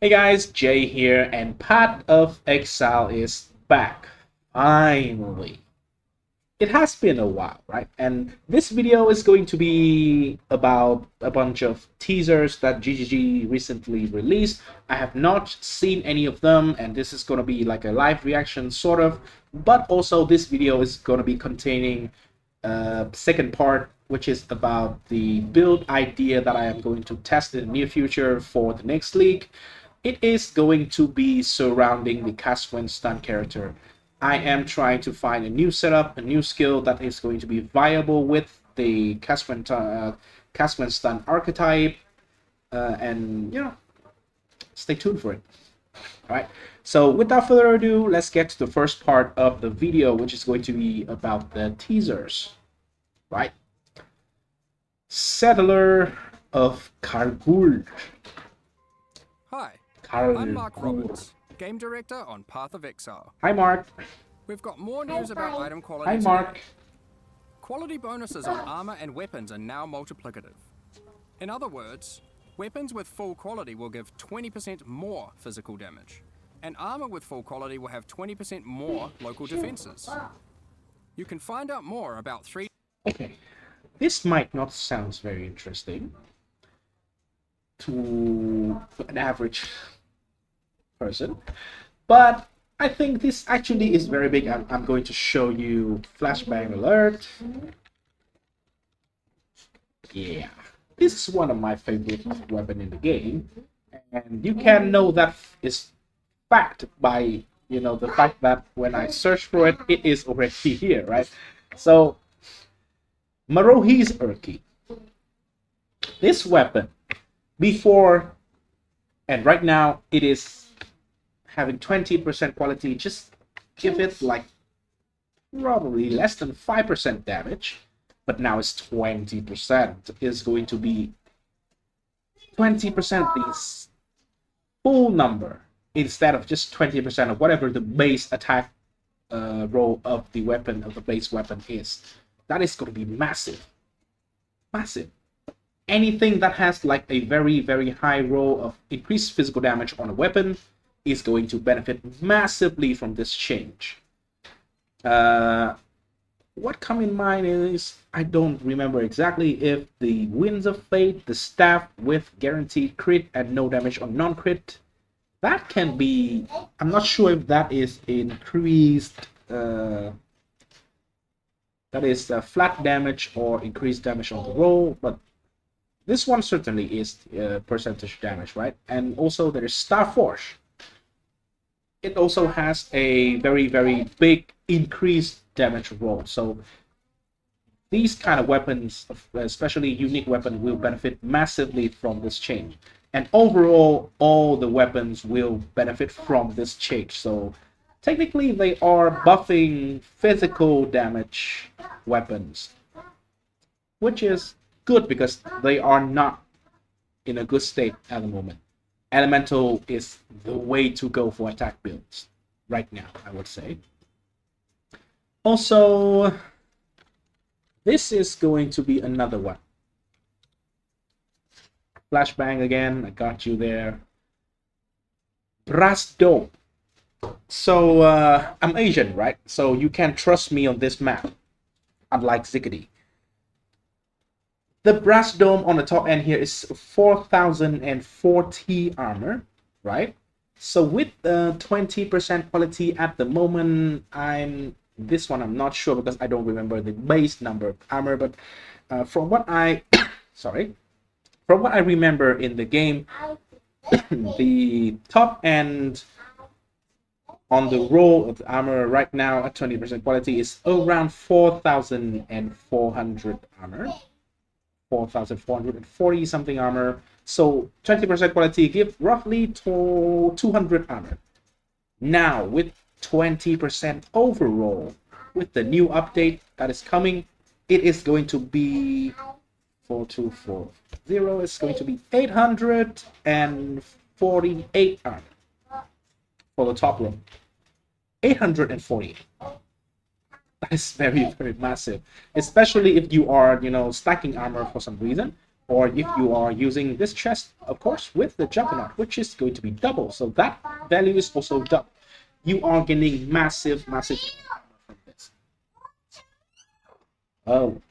Hey guys, Jay here, and Path of Exile is back. Finally. It has been a while, right? And this video is going to be about a bunch of teasers that GGG recently released. I have not seen any of them, and this is going to be like a live reaction, sort of. But also, this video is going to be containing a second part, which is about the build idea that I am going to test in the near future for the next league. It is going to be surrounding the Caswin stun character. I am trying to find a new setup, a new skill that is going to be viable with the Caswin stun archetype, and stay tuned for it. All right. So without further ado, let's get to the first part of the video, which is going to be about the teasers. Right. Settler of Kargul. Hi, I'm Mark Roberts, Game Director on Path of Exile. Hi, Mark. We've got more news about item quality Hi, Mark. today. Quality bonuses on armor and weapons are now multiplicative. In other words, weapons with full quality will give 20% more physical damage, and armor with full quality will have 20% more local defenses. You can find out more about three... Okay, this might not sound very interesting to an average person, but I think this actually is very big. I'm going to show you flashbang alert. Yeah, this is one of my favorite weapon in the game, and you can know that is fact by the fact that when I search for it, it is already here, right? So Marohi's Urki. This weapon before and right now it is having 20% quality. Just give it like probably less than 5% damage, but now it's 20%. Is going to be 20% the full number instead of just 20% of whatever the base attack roll of the weapon, of the base weapon is. That is going to be massive. Massive. Anything that has like a very, very high roll of increased physical damage on a weapon is going to benefit massively from this change. What come in mind is, I don't remember exactly if the Winds of Fate, the staff with guaranteed crit and no damage on non-crit, that can be, I'm not sure if that is increased, that is flat damage or increased damage on the roll, but this one certainly is percentage damage, right? And also there is Star Force. It also has a very, very big increased damage roll. So these kind of weapons, especially unique weapon, will benefit massively from this change. And overall, all the weapons will benefit from this change. So technically, they are buffing physical damage weapons, which is good because they are not in a good state at the moment. Elemental is the way to go for attack builds right now, I would say. Also, this is going to be another one. Flashbang again, I got you there. Brass Dome. So, I'm Asian, right? So you can trust me on this map, unlike Ziggity. The brass dome on the top end here is 4040 armor, right? So with 20% quality at the moment, this one I'm not sure because I don't remember the base number of armor, but from what I from what I remember in the game, the top end on the roll of the armor right now at 20% quality is around 4400 armor. 4440 something armor. So 20% quality give roughly 200 armor. Now with 20% overall, with the new update that is coming, it is going to be 4240. It's going to be 848 armor for the top row. 848. That is very, very massive, especially if you are, stacking armor for some reason. Or if you are using this chest, of course, with the Juggernaut, which is going to be double. So that value is also double. You are getting massive, massive armor from this. Oh,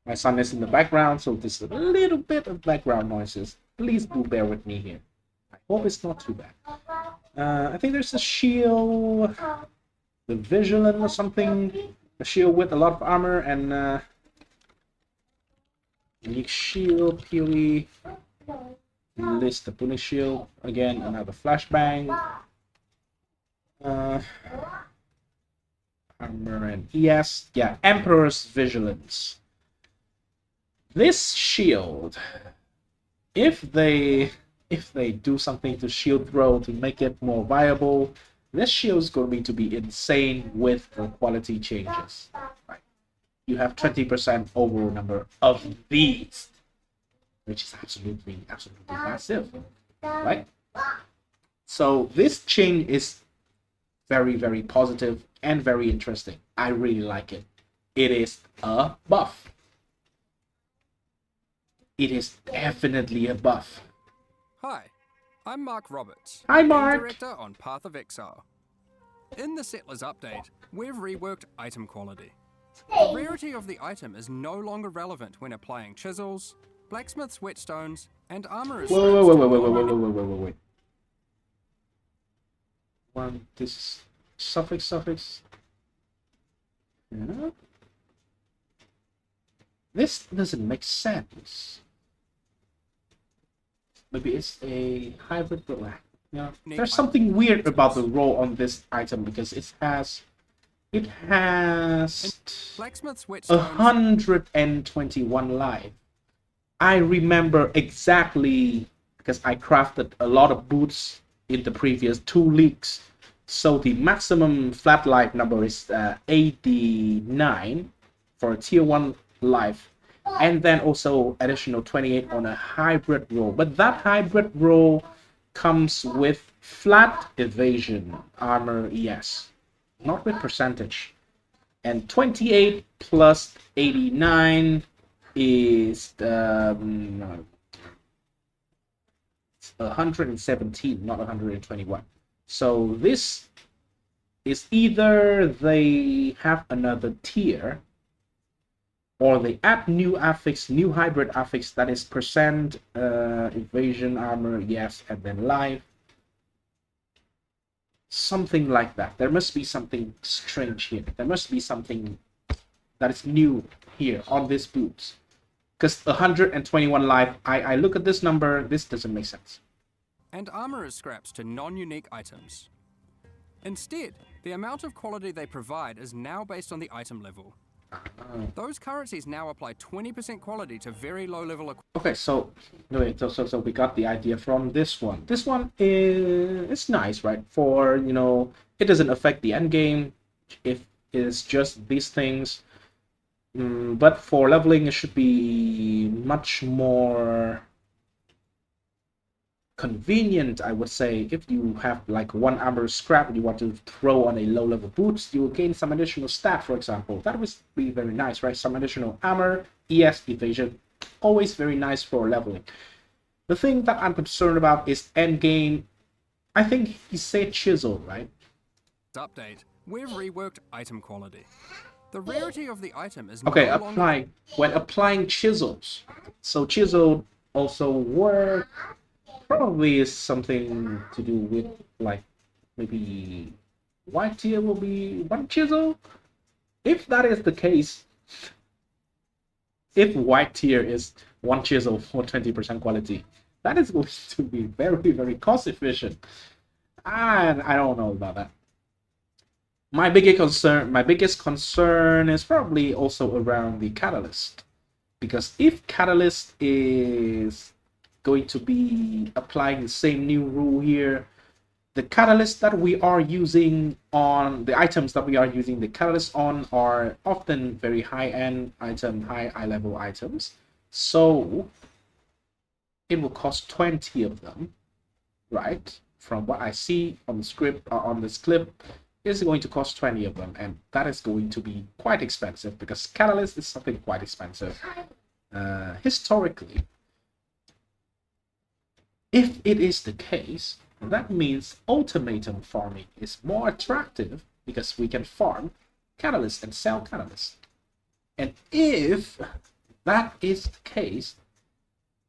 my son is in the background, so there's a little bit of background noises. Please do bear with me here. I hope it's not too bad. I think there's a shield, the Vigilant or something. A shield with a lot of armor and unique shield, POE. List the punish shield. Again, another flashbang. Armor and ES. Yeah, Emperor's Vigilance. This shield, if they do something to shield throw to make it more viable, this shield is going to be insane with the quality changes. Right? You have 20% overall number of these, which is absolutely massive, right? So this change is very, very positive and very interesting. I really like it. It is a buff. It is definitely a buff. Hi, I'm Mark Roberts, Hi, Game Mark. Director on Path of Exile. In the Settlers update, we've reworked item quality. The rarity of the item is no longer relevant when applying chisels, blacksmith's whetstones, and armorer's Wait. One, this suffix. Yeah. This doesn't make sense. Maybe it's a hybrid black. Yeah. There's something weird about the roll on this item because it has blacksmith's whetstones 121 life. I remember exactly because I crafted a lot of boots in the previous 2 leagues. So the maximum flat life number is 89 for a tier 1 life. And then also additional 28 on a hybrid roll. But that hybrid roll comes with flat evasion armor, yes. Not with percentage. And 28 plus 89 is 117, not 121. So this is either they have another tier or they add new affix, new hybrid affix that is percent evasion armor, yes, and then life. Something like that. There must be something strange here. There must be something that is new here on this boots. Because 121 life, I look at this number, this doesn't make sense. and armorer's scraps to non-unique items. Instead, the amount of quality they provide is now based on the item level. Those currencies now apply 20% quality to very low-level equipment. Okay, so we got the idea from this one. This one is nice, right? For, you know, it doesn't affect the end game if it's just these things. But for leveling, it should be much more convenient, I would say. If you have like one armor scrap and you want to throw on a low level boots, you will gain some additional stat, for example. That would be very nice, right? Some additional armor, ES, evasion, always very nice for leveling. The thing that I'm concerned about is end game. I think he said chisel, right? Update, we've reworked item quality. The rarity of the item is okay. no longer... When applying chisels, so chisel also work. Probably is something to do with like maybe white tier will be one chisel. If that is the case, if white tier is one chisel for 20% quality, that is going to be very, very cost efficient. And I don't know about that. My biggest concern is probably also around the catalyst, because if catalyst is going to be applying the same new rule here, the catalyst that we are using on the items that we are using the catalyst on are often very high-end item, high level items, so it will cost 20 of them, right? From what I see on the script on this clip, is going to cost 20 of them, and that is going to be quite expensive because catalyst is something quite expensive. historically, if it is the case, that means automaton farming is more attractive because we can farm catalysts and sell catalysts. And if that is the case,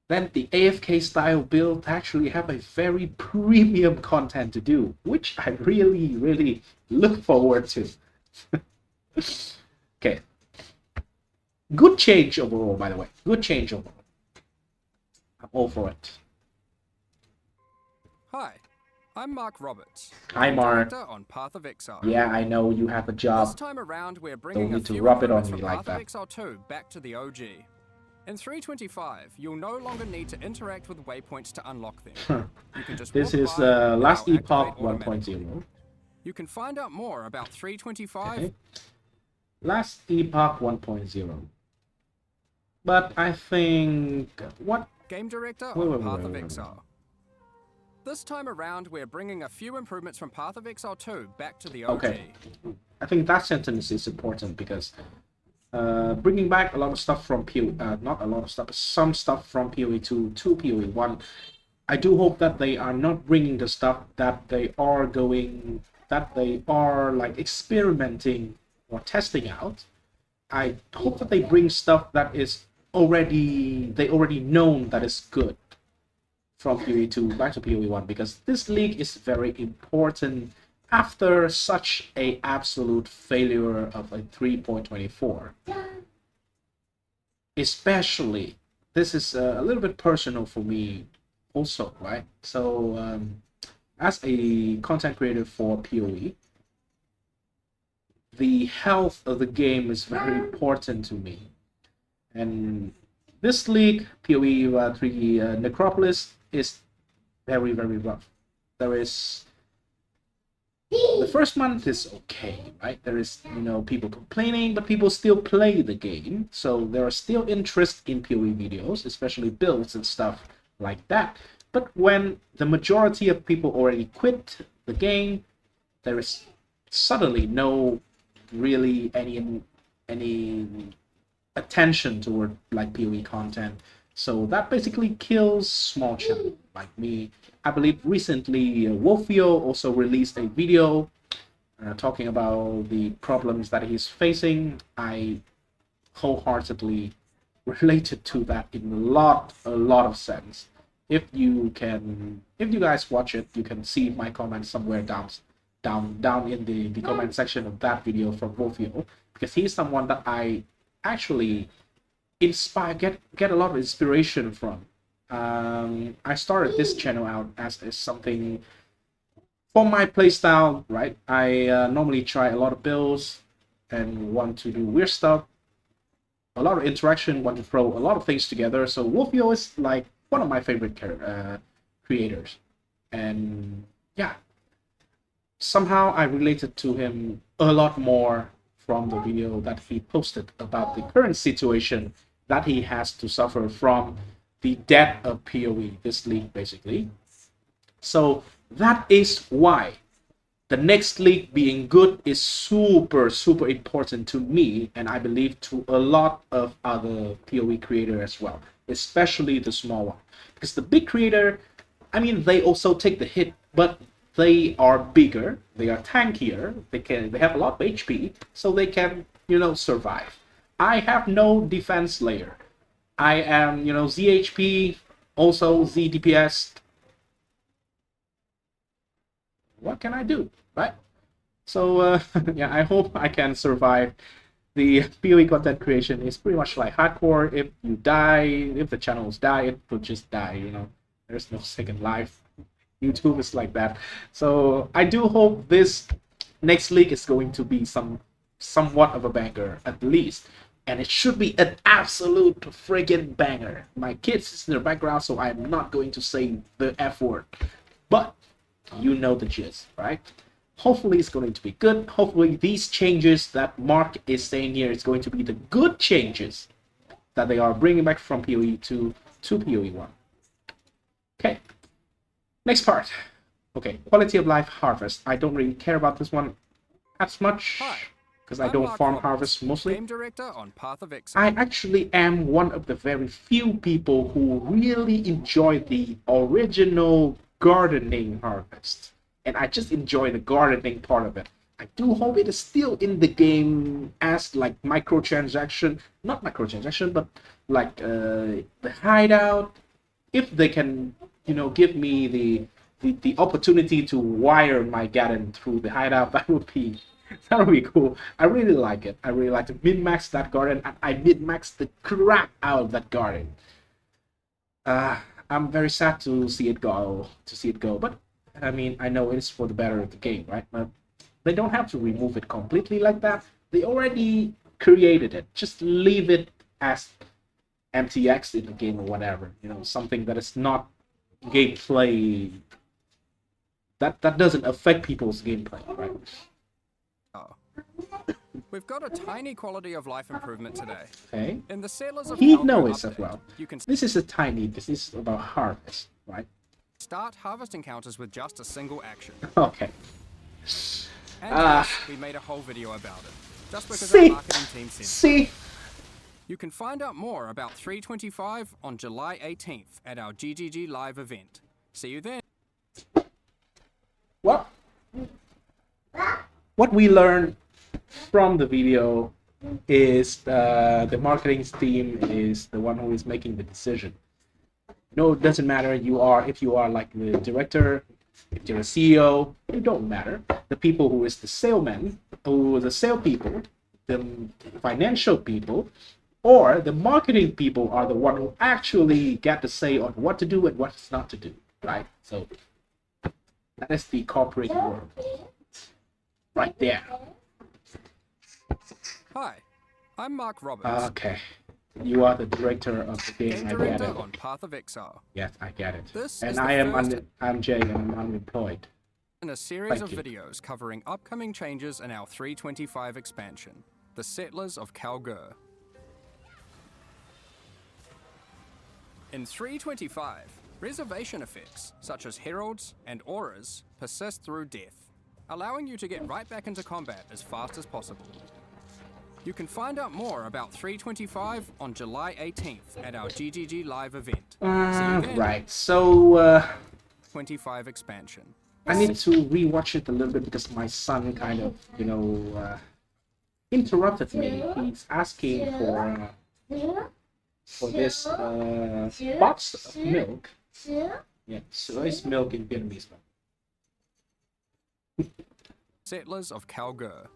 then the AFK style build actually have a very premium content to do, which I really, really look forward to. Okay. Good change overall, by the way. Good change overall. I'm all for it. Hi, I'm Mark Roberts. Hi, Game Mark. Director on Path of Exile. Yeah, I know you have a This job. time around, we're Don't bringing a need to few rub it on improvements me from like Path that. of Exile 2 back to the OG. In 3.25, you'll no longer need to interact with waypoints to unlock them. You can just This walk is by and Last they'll Epoch activate automatically. 1.0. You can find out more about 3.25. Okay. Last Epoch 1.0. But I think what? Game Director Wait, on wait, Path wait, of wait, wait. Exile. This time around, we're bringing a few improvements from Path of Exile 2 back to the OG. Okay. I think that sentence is important because bringing back a lot of stuff from PoE, not a lot of stuff, but some stuff from PoE 2 to PoE 1. I do hope that they are not bringing the stuff that they are like experimenting or testing out. I hope that they bring stuff that is already known that is good from PoE 2 back to PoE 1, because this league is very important after such a absolute failure of a 3.24. Especially, this is a little bit personal for me also, right? So as a content creator for PoE, the health of the game is very important to me. And this league, PoE 3 Necropolis, is very, very rough. There is the first month is okay, right? There is, people complaining, but people still play the game. So there are still interest in PoE videos, especially builds and stuff like that. But when the majority of people already quit the game, there is suddenly no really any attention toward like PoE content. So that basically kills small channels like me. I believe recently Wolfio also released a video talking about the problems that he's facing. I wholeheartedly related to that in a lot of sense. If you guys watch it, you can see my comment somewhere down in the comment section of that video from Wolfio, because he's someone that I actually get a lot of inspiration from. I started this channel out as something for my playstyle, right? I normally try a lot of builds and want to do weird stuff, a lot of interaction, want to throw a lot of things together. So Wolfio is like one of my favorite creators, and yeah, somehow I related to him a lot more from the video that he posted about the current situation that he has to suffer from the death of PoE, this league basically. So that is why the next league being good is super, super important to me, and I believe to a lot of other PoE creators as well, especially the small one. Because the big creator, I mean, they also take the hit, but they are bigger, they are tankier, they have a lot of HP, so they can, survive. I have no defense layer. I am, ZHP, also Z DPS. What can I do, right? So yeah, I hope I can survive. The PoE content creation is pretty much like hardcore. If you die, if the channels die, it will just die. There's no second life. YouTube is like that. So I do hope this next league is going to be somewhat of a banger at least, and it should be an absolute friggin' banger. My kids is in the background, so I'm not going to say the F word, but you know the gist, right? Hopefully it's going to be good. Hopefully these changes that Mark is saying here is going to be the good changes that they are bringing back from PoE 2 to PoE 1. Okay, next part. Okay, quality of life harvest. I don't really care about this one as much. Hi, because I I'm don't Mark farm Roberts, harvest mostly. Game Director on Path of Exile. I actually am one of the very few people who really enjoy the original gardening harvest. And I just enjoy the gardening part of it. I do hope it is still in the game as like microtransaction, not microtransaction, but like the hideout. If they can, give me the opportunity to wire my garden through the hideout, that would be cool. I really like it. I really like to min-max that garden, and I min-max the crap out of that garden. I'm very sad to see it go. But I mean, I know it's for the better of the game, right? But they don't have to remove it completely like that. They already created it. Just leave it as MTX in the game or whatever. Something that is not gameplay. That doesn't affect people's gameplay, right? We've got a tiny quality of life improvement today. Okay. In the Settlers of He Calgary knows update, as well. you can This is a tiny. This is about harvest, right? start harvest encounters with just a single action. Okay. And yes, we made a whole video about it, just because See? our marketing team said so. See? You can find out more about 325 on July 18th at our GGG Live event. See you then. What we learned from the video is the marketing team is the one who is making the decision. It doesn't matter if you are like the director, if you're a CEO, it don't matter. The people who is the salesman, who are the sale people, the financial people, or the marketing people are the one who actually get to say on what to do and what's not to do, right? So that is the corporate world right there. Hi, I'm Mark Roberts, Okay. You are the director of the game. Game I get Director it. on Path of Exile. Yes, I get it. This And is the I am first- I'm Jay and I'm unemployed. In a series Thank of you. videos covering upcoming changes in our 325 expansion, The Settlers of Calgary. In 325, reservation effects, such as heralds and auras, persist through death, allowing you to get right back into combat as fast as possible. You can find out more about 325 on July 18th at our GGG Live event. See you then. Right. So 25 expansion. I need to rewatch it a little bit because my son kind of, interrupted me. He's asking for this box of milk. Yeah, so it's milk in Vietnamese. Settlers of Calgary.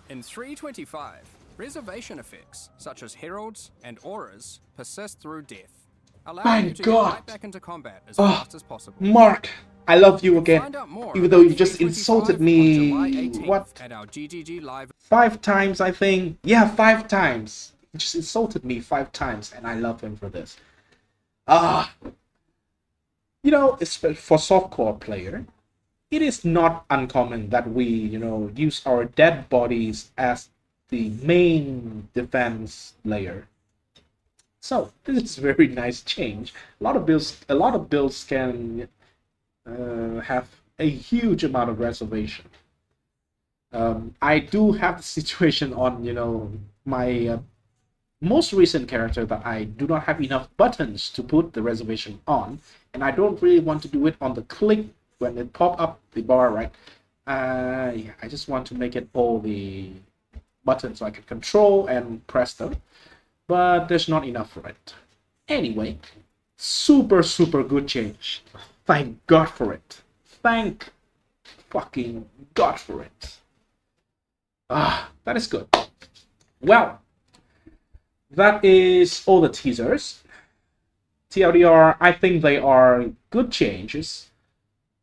In 325, reservation effects, such as heralds and auras, persist through death, allowing My you to God. get right back into combat as fast as possible. Mark, I love you again. Find out more Even though you about just 325 insulted on July me, 18th what, at our GGG Live. 5 times, I think. Yeah, 5 times. He just insulted me 5 times, and I love him for this. For softcore player, it is not uncommon that we, use our dead bodies as the main defense layer. So this is a very nice change. A lot of builds can have a huge amount of reservation. I do have the situation on, my most recent character that I do not have enough buttons to put the reservation on, and I don't really want to do it on the click when it pop up the bar, right? Yeah, I just want to make it all the buttons so I can control and press them, but there's not enough for it. Anyway, super good change. Thank God for it. Thank fucking God for it. That is good. Well, that is all the teasers. TLDR, I think they are good changes.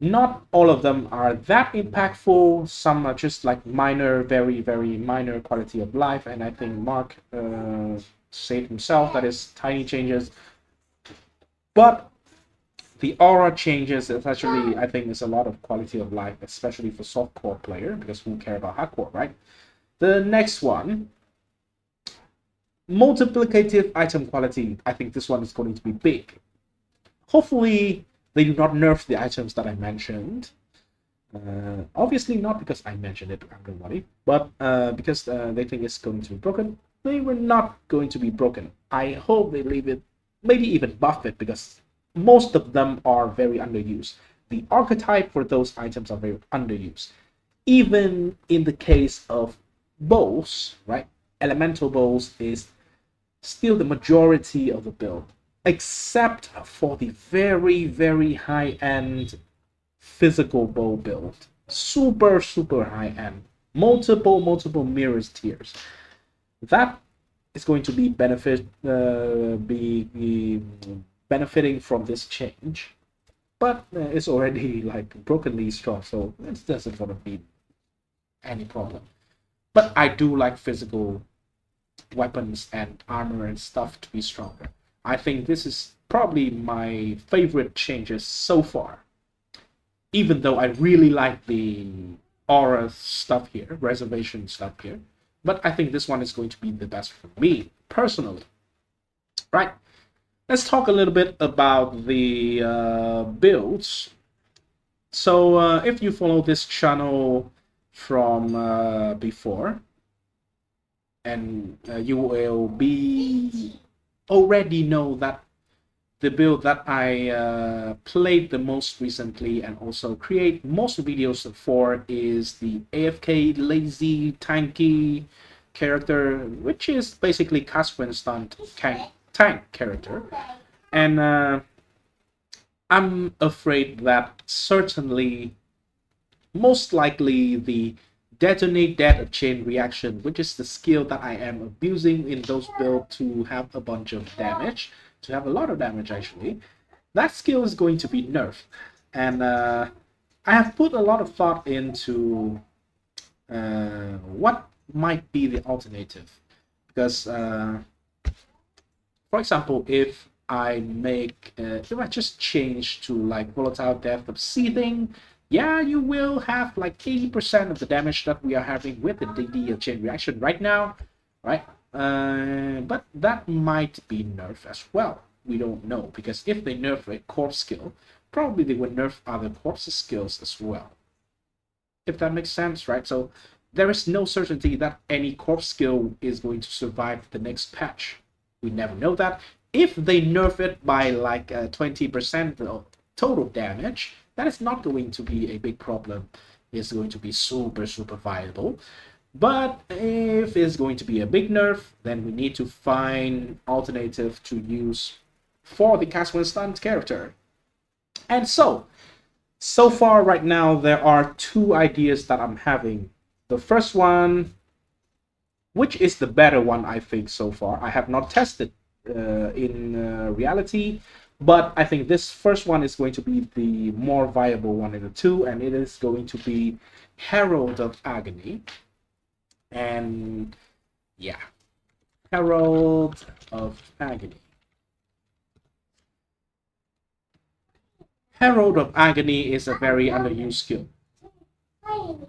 Not all of them are that impactful. Some are just like minor, very minor quality of life. And I think Mark said himself that is tiny changes. But the aura changes, especially, I think, is a lot of quality of life, especially for softcore player, because who care about hardcore, right? The next one, multiplicative item quality. I think this one is going to be big. Hopefully, they do not nerf the items that I mentioned. Obviously not because I mentioned it to everybody, but because they think it's going to be broken. They were not going to be broken. I hope they leave it, maybe even buff it, because most of them are very underused. The archetype for those items are very underused. Even in the case of bows, right? Elemental bows is still the majority of the build, except for the very, very high end physical bow build. Super, super high end. Multiple mirrors tiers. That is going to be be benefiting from this change. But it's already like brokenly strong, so it doesn't gonna be any problem. But I do like physical weapons and armor and stuff to be stronger. I think this is probably my favorite changes so far. Even though I really like the aura stuff here, reservation stuff here, but I think this one is going to be the best for me personally. Right? Let's talk a little bit about the builds. So if you follow this channel from before, and you will be already know that the build that I played the most recently and also create most videos for is the AFK lazy tanky character, which is basically Caswin stunt tank character. And I'm afraid that certainly, most likely, the detonate dead chain reaction, which is the skill that I am abusing in those builds to have a bunch of damage, to have a lot of damage actually, that skill is going to be nerfed. And I have put a lot of thought into what might be the alternative. Because, for example, if I just change to like volatile depth of seething, yeah, you will have like 80% of the damage that we are having with the DD chain reaction right now, right? But that might be nerfed as well. We don't know, because if they nerf a corpse skill, probably they would nerf other corpse skills as well. If that makes sense, right? So there is no certainty that any corpse skill is going to survive the next patch. We never know that. If they nerf it by like 20% of total damage, that is not going to be a big problem. It's going to be super, super viable. But if it's going to be a big nerf, then we need to find alternative to use for the Caswin stunt character. And so far right now, there are two ideas that I'm having. The first one, which is the better one, I think, so far. I have not tested in reality, but I think this first one is going to be the more viable one in the two, and it is going to be Herald of Agony. And yeah, Herald of Agony. Herald of Agony is a very underused skill.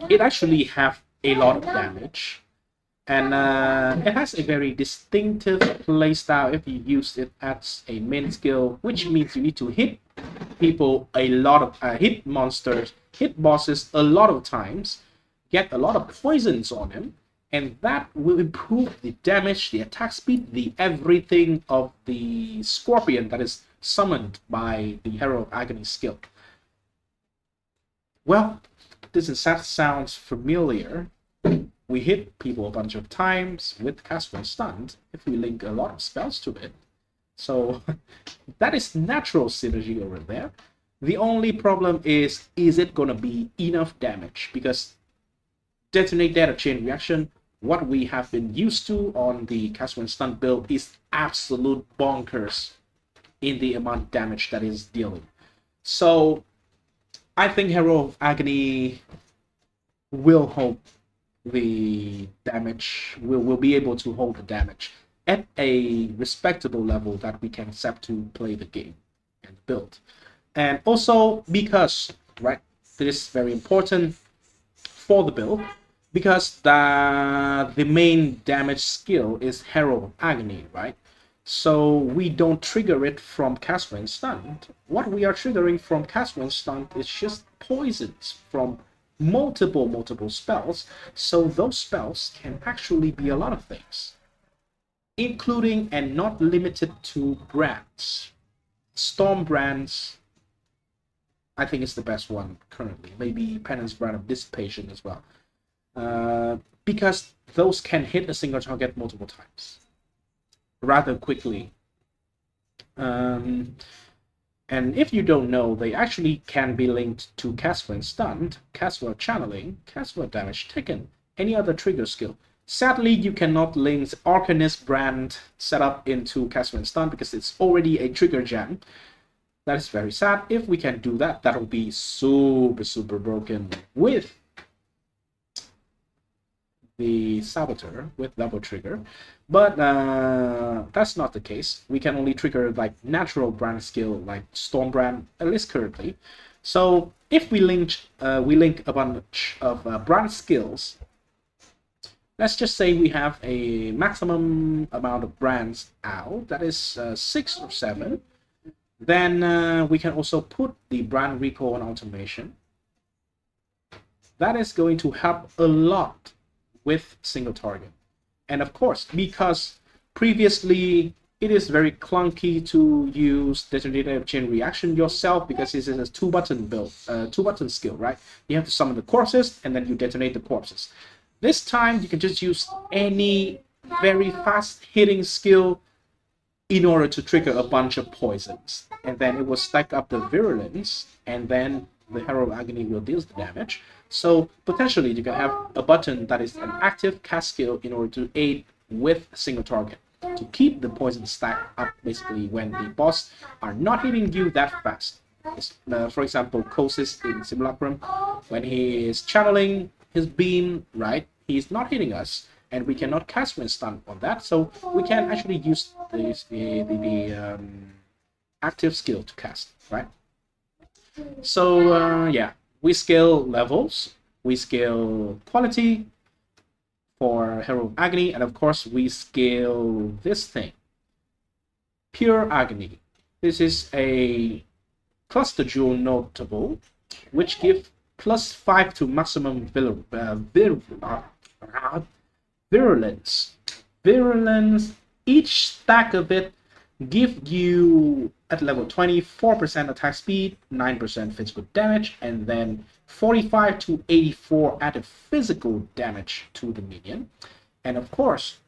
It actually have a lot of damage, and it has a very distinctive playstyle if you use it as a main skill, which means you need to hit people a lot of hit monsters, hit bosses a lot of times, get a lot of poisons on him, and that will improve the damage, the attack speed, the everything of the scorpion that is summoned by the Herald of Agony skill. Well, this sounds familiar. We hit people a bunch of times with Caswin stunt if we link a lot of spells to it. So that is natural synergy over there. The only problem is it gonna be enough damage? Because detonate data chain reaction, what we have been used to on the Caswin stunt build, is absolute bonkers in the amount of damage that is dealing. So I think Herald of Agony will hold the damage, will be able to hold the damage at a respectable level that we can accept to play the game and build. And also because, right, this is very important for the build, because the main damage skill is Herald of Agony, right? So we don't trigger it from Caswin stunt. What we are triggering from Caswin stunt is just poisons from multiple spells. So those spells can actually be a lot of things, including and not limited to brands. Storm brands, I think, is the best one currently. Maybe Penance brand of Dissipation as well. Because those can hit a single target multiple times rather quickly. And if you don't know, they actually can be linked to cast when stunned, cast while channeling, cast while damage taken, any other trigger skill. Sadly, you cannot link Arcanist brand setup into cast when stunned because it's already a trigger gem. That is very sad. If we can do that, that'll be super broken with the Saboteur with double trigger, but that's not the case. We can only trigger like natural brand skill like Storm brand, at least currently. So if we link a bunch of brand skills, let's just say we have a maximum amount of brands out, that is 6 or 7, then we can also put the brand recall and automation. That is going to help a lot with single target. And of course, because previously it is very clunky to use detonator chain reaction yourself because this is a 2-button build, 2-button skill, right? You have to summon the corpses and then you detonate the corpses. This time you can just use any very fast hitting skill in order to trigger a bunch of poisons, and then it will stack up the virulence, and then the Herald of Agony will deal the damage. So potentially you can have a button that is an active cast skill in order to aid with a single target to keep the poison stack up basically when the boss are not hitting you that fast. For example, Kosis in Simulacrum, when he is channeling his beam, right, he's not hitting us and we cannot cast when stunned on that, so we can actually use the active skill to cast, right? So yeah, we scale levels, we scale quality for Herald of Agony, and of course we scale this thing, Pure Agony. This is a cluster jewel notable, which give +5 to maximum virulence. Each stack of it give you at level 20 4% attack speed, 9% physical damage, and then 45 to 84 added physical damage to the minion. And of course,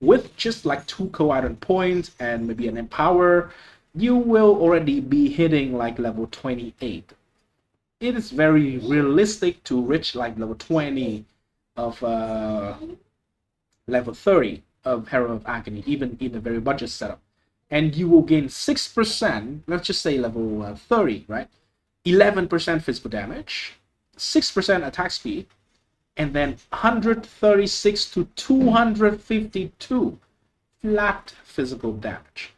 with just like 2 co-iron points and maybe an empower, you will already be hitting like level 28. It is very realistic to reach like level 20 of level 30 of Herald of Agony, even in a very budget setup. And you will gain 6%, let's just say level 30, right? 11% physical damage, 6% attack speed, and then 136 to 252 flat physical damage.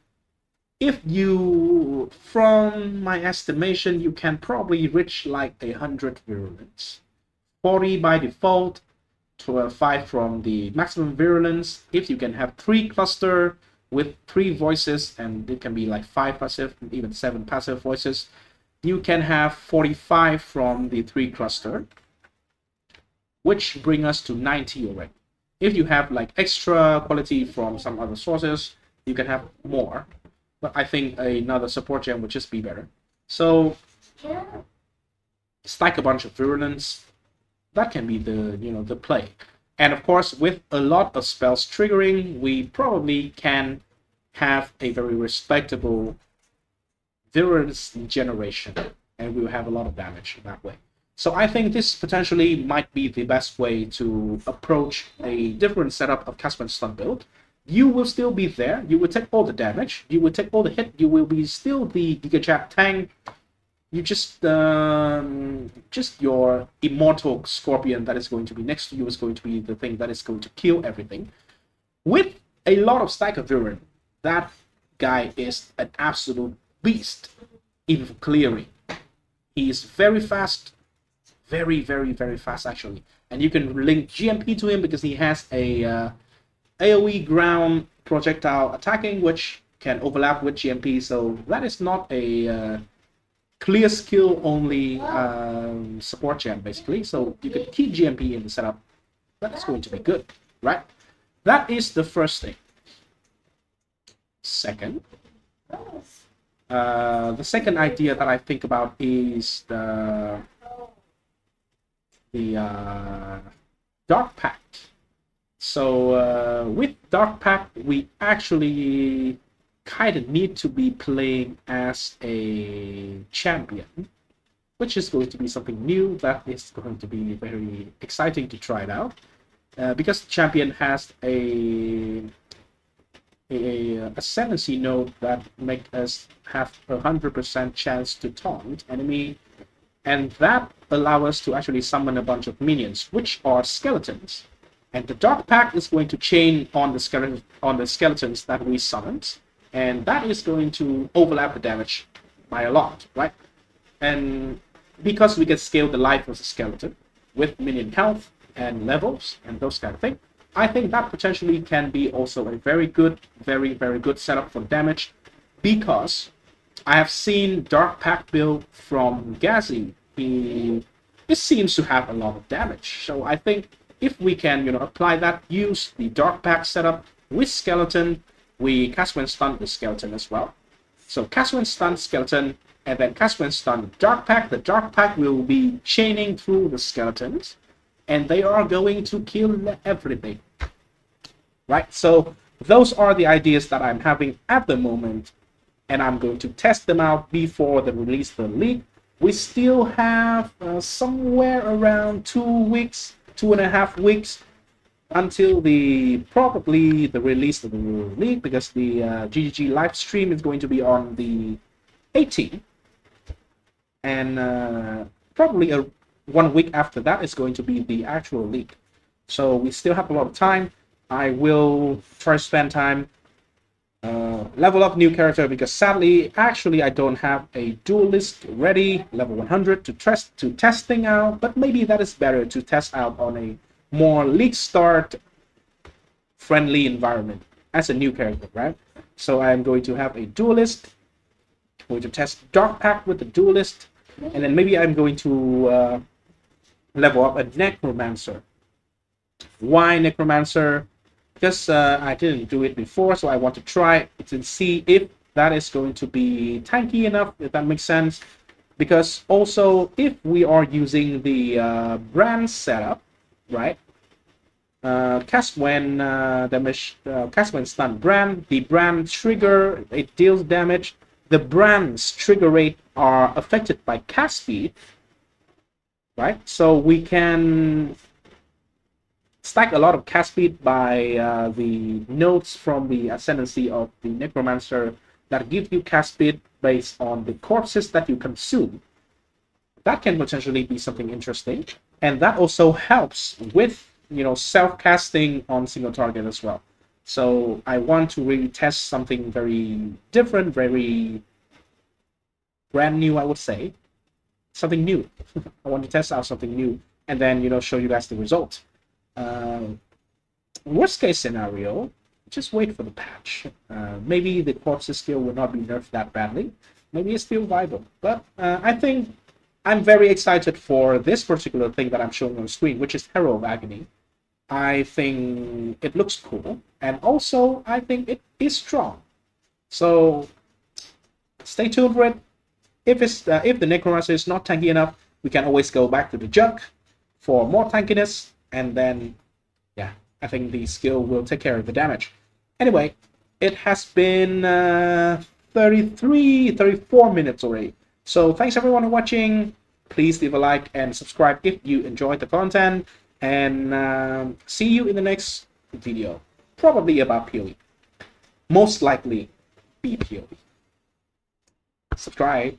If you, from my estimation, you can probably reach like 100 virulence. 40 by default, 5 from the maximum virulence. If you can have 3 cluster with 3 voices, and it can be like 5 passive, even 7 passive voices, you can have 45 from the 3 cluster, which bring us to 90 already. If you have like extra quality from some other sources, you can have more. But I think another support gem would just be better. So stack a bunch of virulence. That can be the play. And of course, with a lot of spells triggering, we probably can have a very respectable virulence generation, and we will have a lot of damage that way. So I think this potentially might be the best way to approach a different setup of cast when stun build. You will still be there, you will take all the damage, you will take all the hit, you will be still the Gigajab tank. You just your immortal scorpion that is going to be next to you is going to be the thing that is going to kill everything. With a lot of stack of virulence, that guy is an absolute beast, even for clearing. He is very fast, very fast actually, and you can link GMP to him because he has a AoE ground projectile attacking, which can overlap with GMP, so that is not a clear skill only support gem basically. So you could keep GMP in the setup. That's going to be good, right? That is the first thing. Second, the second idea that I think about is the Dark Pact. So with Dark Pact, we actually kind of need to be playing as a champion, which is going to be something new that is going to be very exciting to try it out. Because the champion has a ascendancy node that make us have 100% chance to taunt enemy, and that allow us to actually summon a bunch of minions, which are skeletons. And the Dark Pact is going to chain on the skeletons that we summoned, and that is going to overlap the damage by a lot, right? And because we can scale the life of the skeleton with minion health and levels and those kind of things, I think that potentially can be also a very good, very, very good setup for damage, because I have seen Dark Pact build from Gazi. It seems to have a lot of damage. So I think if we can, apply that, use the Dark Pact setup with skeleton, we cast when stun the skeleton as well. So cast when stun skeleton, and then cast when stun Dark Pact. The Dark Pact will be chaining through the skeletons, and they are going to kill everything. Right? So those are the ideas that I'm having at the moment, and I'm going to test them out before the release of the league. We still have somewhere around 2 weeks, 2.5 weeks until probably the release of the league, because the GGG live stream is going to be on the 18th, and probably 1 week after that is going to be the actual league. So we still have a lot of time. I will try to spend time level up new character, because sadly, actually, I don't have a duelist ready level 100 to testing out, but maybe that is better to test out on a more league start friendly environment as a new character, right? So I'm going to have a duelist. I'm going to test Dark Pact with the duelist, and then maybe I'm going to level up a Necromancer. Why Necromancer? Because I didn't do it before, so I want to try it and see if that is going to be tanky enough, if that makes sense. Because also, if we are using the brand setup, right? Cast when stun brand, the brand trigger, it deals damage. The brand's trigger rate are affected by cast speed, right? So we can stack a lot of cast speed by the nodes from the ascendancy of the Necromancer that give you cast speed based on the corpses that you consume. That can potentially be something interesting, and that also helps with self-casting on single target as well. So I want to really test something very different, very brand new, I would say. Something new. I want to test out something new, and then show you guys the result. Worst case scenario, just wait for the patch. Maybe the corpses skill will not be nerfed that badly. Maybe it's still viable. But I think I'm very excited for this particular thing that I'm showing on screen, which is Herald of Agony. I think it looks cool, and also I think it is strong. So stay tuned for it. If the Necromancer is not tanky enough, we can always go back to the Jug for more tankiness, and then yeah, I think the skill will take care of the damage. Anyway, it has been 34 minutes already. So thanks everyone for watching. Please leave a like and subscribe if you enjoyed the content, and see you in the next video, probably about POE. Most likely be POE. Subscribe.